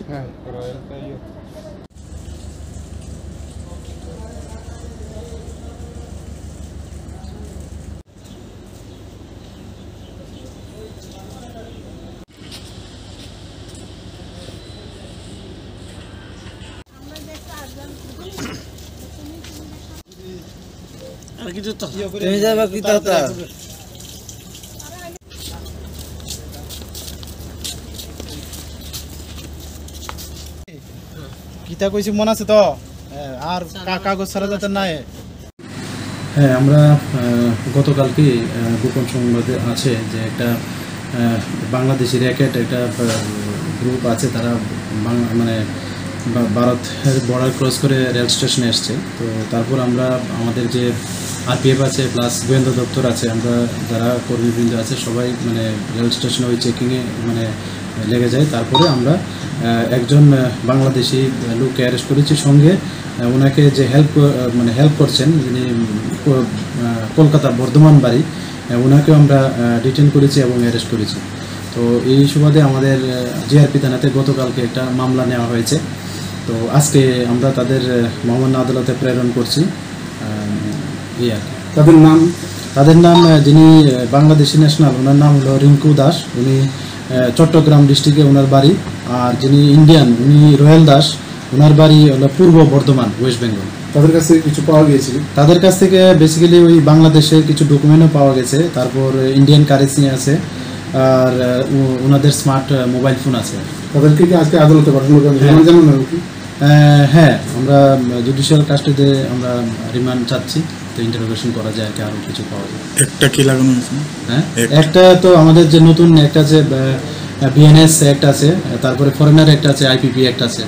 হ্যাঁ তুমি যাবা কি তাতা কিতা কইছি মনে আছে তো আর কাগজ ছাড়া যাতে নাই। হ্যাঁ, আমরা গতকালকে গোপন সংবাদে আছে যে একটা বাংলাদেশি র্যাকেট একটা গ্রুপ আছে, তারা মানে ভারতের বর্ডার ক্রস করে রেল স্টেশনে এসছে। তো তারপর আমরা আমাদের যে আরপিএফ আছে প্লাস গোয়েন্দা দপ্তর আছে, আমরা যারা কর্মীবৃন্দ আছে সবাই মানে রেল স্টেশনে ওই চেকিংয়ে মানে লেগে যায়। তারপরে আমরা একজন বাংলাদেশি লোককে অ্যারেস্ট করেছি, সঙ্গে ওনাকে যে হেল্প করছেন যিনি কলকাতা বর্ধমান বাড়ি, ওনাকেও আমরা ডিটেন করেছি এবং অ্যারেস্ট করেছি। তো এই সুবাদে আমাদের জিআরপি থানাতে গতকালকে একটা মামলা নেওয়া হয়েছে। তো আজকে আমরা তাদের মহামান্য আদালতে প্রেরণ করছি। তাদের নাম যিনি বাংলাদেশি ন্যাশনাল, ওনার নাম হলো রিঙ্কু দাস, উনি চট্টগ্রাম ডিস্ট্রিক্টে ওনার বাড়ি। আর যিনি ইন্ডিয়ান উনি রয়্যাল দাস, ওনার বাড়ি হলো পূর্ব বর্ধমান, ওয়েস্ট বেঙ্গল। তাদের কাছে কিছু পাওয়া গিয়েছিল? তাদের কাছ থেকে বেসিক্যালি ওই বাংলাদেশের কিছু ডকুমেন্টও পাওয়া গেছে, তারপর ইন্ডিয়ান কারেন্সি আছে, আর ওনাদের স্মার্ট মোবাইল ফোন আছে। তাদেরকে কি আজকে আদালতে পাঠানো জানেন? হ্যাঁ, আমরা জুডিশিয়াল কাস্টডিতে আমরা রিমান্ড চাচ্ছি, তো ইন্টারোগেশন করা যায়, আরও কিছু পাওয়া যায়। একটা কি লাগানো আছে? হ্যাঁ, একটা তো আমাদের যে নতুন একটা আছে বিএনএস একটা আছে, তারপরে ফরেনার একটা আছে, আইপিপি একটা আছে।